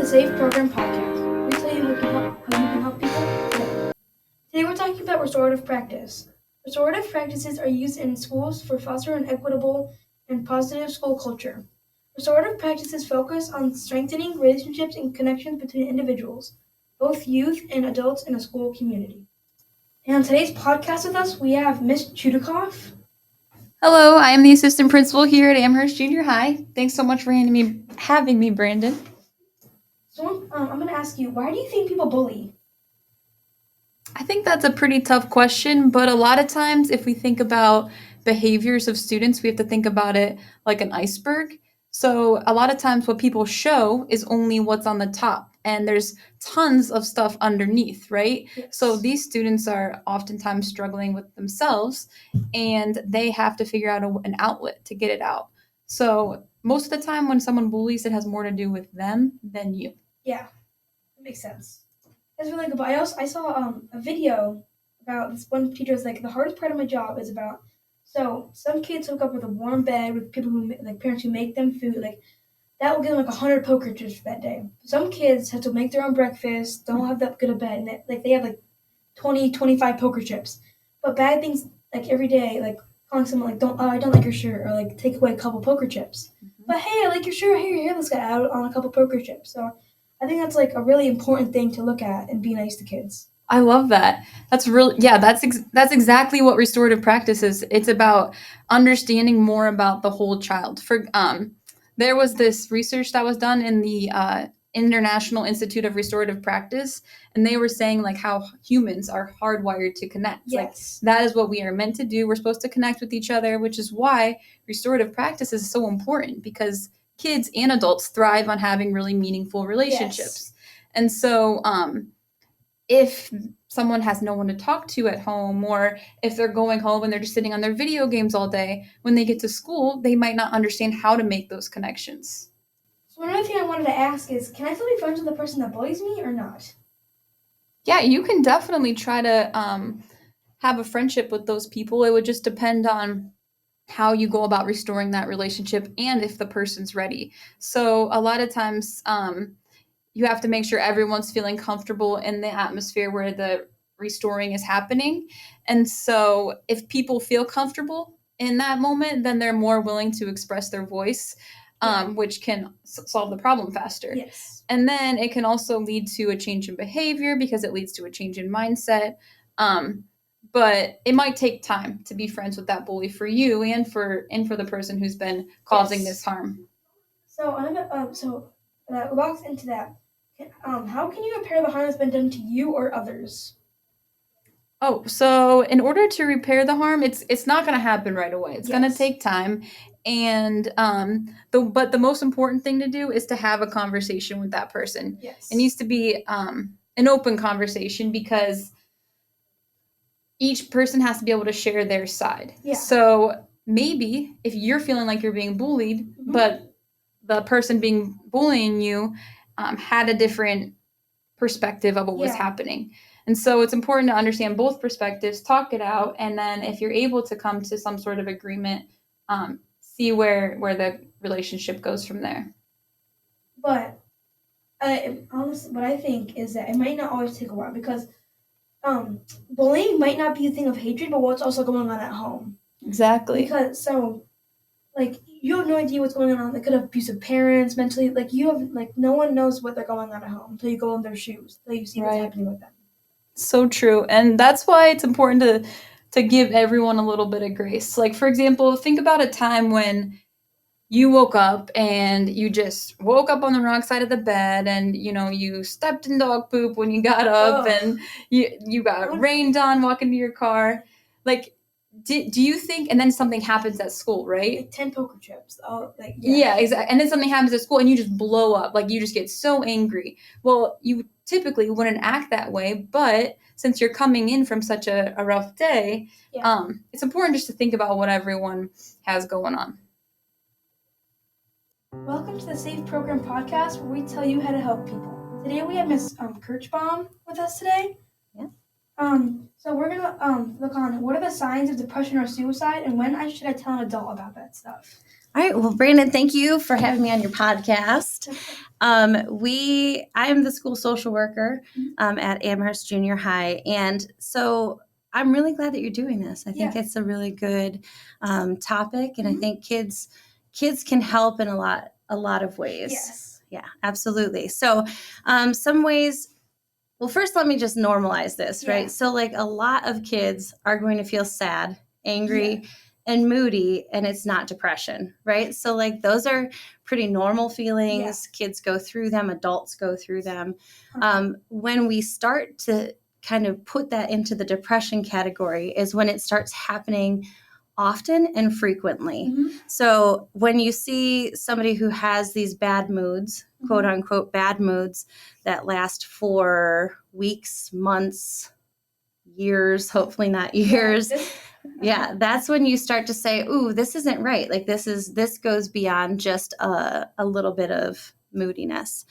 the Safe Program podcast. We tell you how you can help people today. Today we're talking about restorative practice. Restorative practices are used in schools for fostering an equitable and positive school culture. Restorative practices focus on strengthening relationships and connections between individuals, both youth and adults in a school community. And on today's podcast with us, we have Miss Chudikoff. Hello, I am the assistant principal here at Amherst Junior High. Thanks so much for having me, Brandon. So I'm going to ask you, why do you think people bully? I think that's a pretty tough question, but a lot of times if we think about behaviors of students, we have to think about it like an iceberg. So a lot of times what people show is only what's on the top, and there's tons of stuff underneath, right? Yes. So these students are oftentimes struggling with themselves, and they have to figure out an outlet to get it out. So most of the time when someone bullies, it has more to do with them than you. Yeah, that makes sense. That's really good. But I saw a video about this one teacher was like, the hardest part of my job is about, so some kids hook up with a warm bed with people who like parents who make them food, like that will give them like 100 poker chips for that day. Some kids have to make their own breakfast, don't have that good a bed, and they have like 20, 25 poker chips. But bad things like every day, like calling someone like, I don't like your shirt, or like take away a couple poker chips. But hey, I like your shirt. Here, hear this guy out on a couple poker chips. So I think that's like a really important thing to look at and be nice to kids. I love that. That's exactly what restorative practice is. It's about understanding more about the whole child. There was this research that was done in the International Institute of Restorative Practice, and they were saying like how humans are hardwired to connect. Yes. Like that is what we are meant to do. We're supposed to connect with each other, which is why restorative practice is so important because kids and adults thrive on having really meaningful relationships. And so if someone has no one to talk to at home, or if they're going home and they're just sitting on their video games all day, when they get to school, they might not understand how to make those connections. So another thing I wanted to ask is, can I still be friends with the person that bullies me or not? Yeah, you can definitely try to have a friendship with those people. It would just depend on how you go about restoring that relationship and if the person's ready. So a lot of times, you have to make sure everyone's feeling comfortable in the atmosphere where the restoring is happening. And so if people feel comfortable in that moment, then they're more willing to express their voice, which can solve the problem faster. Yes. And then it can also lead to a change in behavior because it leads to a change in mindset. But it might take time to be friends with that bully for you and for the person who's been causing this harm. So another that walks into that. How can you repair the harm that's been done to you or others? Oh, so in order to repair the harm, it's not going to happen right away. It's going to Yes. take time, and the most important thing to do is to have a conversation with that person. Yes. It needs to be an open conversation because each person has to be able to share their side. Yeah. So maybe if you're feeling like you're being bullied, but the person being bullying you had a different perspective of what was happening. And so it's important to understand both perspectives, talk it out, and then if you're able to come to some sort of agreement, see where the relationship goes from there. But honestly, what I think is that it might not always take a while because bullying might not be a thing of hatred, but what's also going on at home. Exactly. Because like you have no idea what's going on. They could have abusive parents, mentally. Like you have no one knows what they're going on at home until you go in their shoes, until you see what's happening with them. So true. And that's why it's important to give everyone a little bit of grace. Like for example, think about a time when you woke up and you just woke up on the wrong side of the bed and you stepped in dog poop when you got up. Ugh. And you got rained on walking to your car. Like do you think, and then something happens at school, right? Like 10 poker chips. Yeah, exactly. And then something happens at school and you just blow up. Like you just get so angry. Well, you typically wouldn't act that way, but since you're coming in from such a rough day, it's important just to think about what everyone has going on. Welcome to the Safe Program podcast, where we tell you how to help people. Today we have Miss Kirchbaum with us today. Yeah. So we're gonna look on what are the signs of depression or suicide, and when should I tell an adult about that stuff. All right. Well, Brandon, thank you for having me on your podcast. I am the school social worker at Amherst Junior High, and so I'm really glad that you're doing this. I think it's a really good topic, and I think kids can help in a lot of ways. Yes. Yeah, absolutely. So, some ways. Well, first, let me just normalize this, right? So, like, a lot of kids are going to feel sad, angry, and moody, and it's not depression, right? So, like, those are pretty normal feelings. Kids go through them, adults go through them. When we start to kind of put that into the depression category is when it starts happening often and frequently. So when you see somebody who has these bad moods, quote unquote bad moods, that last for weeks, months, years, hopefully not years. That's when you start to say, ooh, this isn't right. Like this goes beyond just a little bit of moodiness.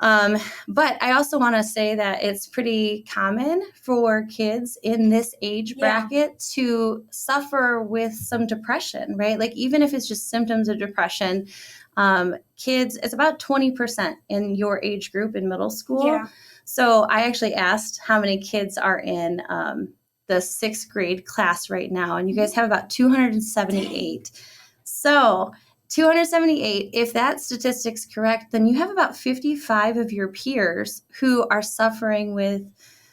But I also want to say that it's pretty common for kids in this age bracket to suffer with some depression, right? Like even if it's just symptoms of depression, kids, it's about 20% in your age group in middle school. So I actually asked how many kids are in the 6th grade class right now, and you guys have about 278. So 278, if that statistic's correct, then you have about 55 of your peers who are suffering with,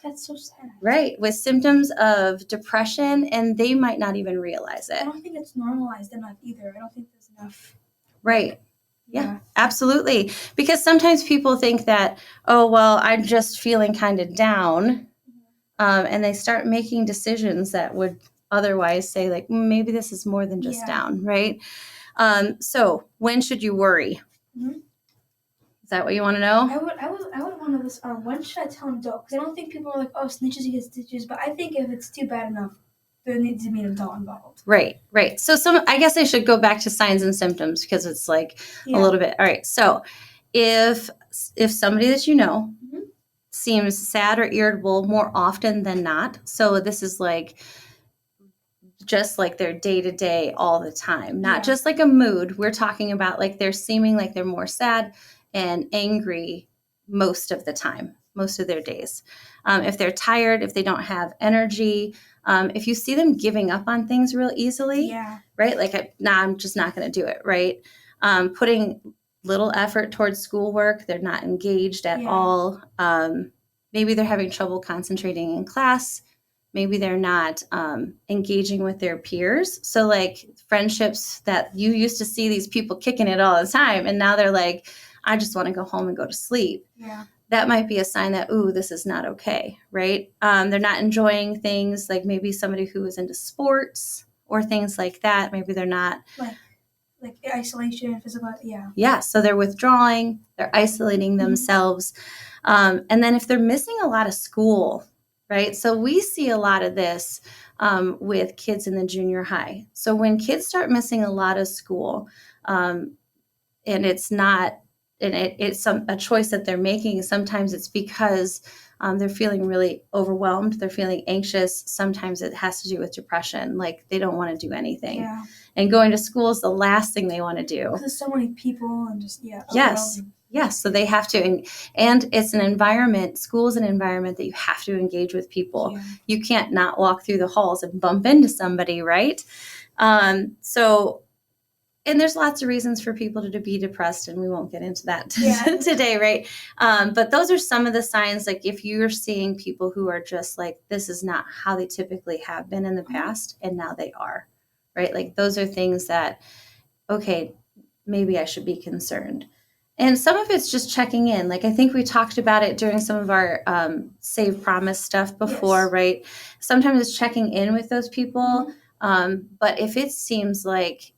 that's so sad. Right, with symptoms of depression, and they might not even realize it. I don't think it's normalized enough either. I don't think there's enough. Right. Yeah, absolutely. Because sometimes people think that, oh, well, I'm just feeling kind of down. And they start making decisions that would otherwise say, like, maybe this is more than just down, right? So when should you worry? Is that what you want to know? I would want to listen. When should I tell an adult? Because I don't think people are like, oh, snitches, you get stitches. But I think if it's too bad enough, there needs to be an adult involved. Right. So I guess I should go back to signs and symptoms because it's like a little bit. All right. So if somebody that you know seems sad or irritable more often than not, so this is like just like their day to day all the time, not just like a mood. We're talking about like they're seeming like they're more sad and angry most of the time, most of their days. If they're tired, if they don't have energy, if you see them giving up on things real easily, right? Like, I'm just not going to do it, right? Putting little effort towards schoolwork, they're not engaged at all. Maybe they're having trouble concentrating in class. Maybe they're not engaging with their peers. So like friendships that you used to see these people kicking it all the time, and now they're like, I just want to go home and go to sleep. That might be a sign that, ooh, this is not okay, right? They're not enjoying things like maybe somebody who is into sports or things like that. Maybe they're not. Like isolation, physical, so they're withdrawing, they're isolating themselves. And then if they're missing a lot of school, right? So we see a lot of this with kids in the junior high. So when kids start missing a lot of school, and it's not, and it's a choice that they're making, sometimes it's because they're feeling really overwhelmed, they're feeling anxious. Sometimes it has to do with depression, like they don't want to do anything. And going to school is the last thing they want to do. Because there's so many people and just, Yes, so they have to, and it's an environment, school is an environment that you have to engage with people. You can't not walk through the halls and bump into somebody, right? So, and there's lots of reasons for people to be depressed, and we won't get into that today, right? But those are some of the signs, like if you're seeing people who are just like, this is not how they typically have been in the past, and now they are, right? Like those are things that, okay, maybe I should be concerned. And some of it's just checking in. Like I think we talked about it during some of our Save Promise stuff before, right? Sometimes it's checking in with those people. But if it seems like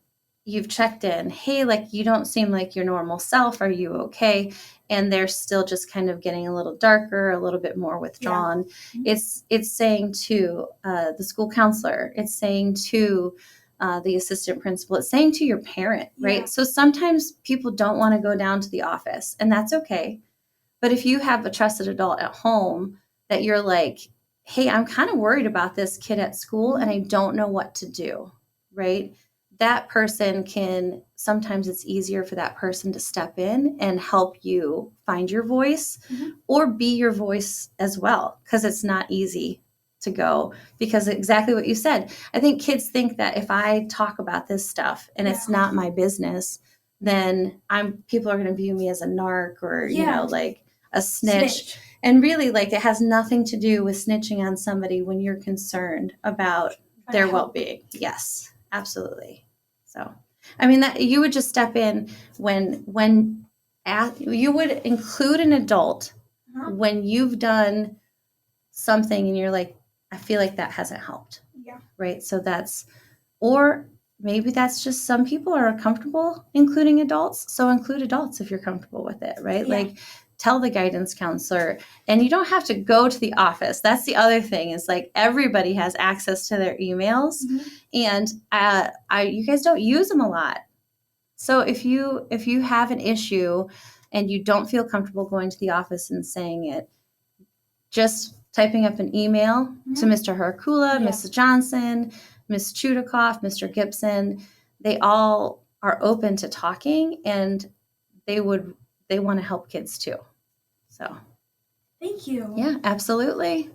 you've checked in, hey, like you don't seem like your normal self, are you okay? And they're still just kind of getting a little darker, a little bit more withdrawn. It's saying to the school counselor, it's saying to the assistant principal, it's saying to your parent, right? So sometimes people don't want to go down to the office, and that's okay. But if you have a trusted adult at home that you're like, hey, I'm kind of worried about this kid at school and I don't know what to do, right? that person can, sometimes it's easier for that person to step in and help you find your voice or be your voice as well, because it's not easy to go, because exactly what you said. I think kids think that if I talk about this stuff and it's not my business, then people are going to view me as a narc or, you know, like a snitch. And really, like, it has nothing to do with snitching on somebody when you're concerned about their well-being. Yes, absolutely. So, I mean, that you would just step in when you would include an adult when you've done something and you're like, I feel like that hasn't helped. Yeah. Right. So or maybe that's just some people are comfortable including adults. So include adults if you're comfortable with it. Right. Yeah. Like, tell the guidance counselor, and you don't have to go to the office. That's the other thing, is like, everybody has access to their emails, and you guys don't use them a lot. So if you have an issue and you don't feel comfortable going to the office and saying it, just typing up an email to Mr. Hercula, Mrs. Johnson, Ms. Chudikoff, Mr. Gibson, they all are open to talking, and they want to help kids too. So thank you. Yeah, absolutely.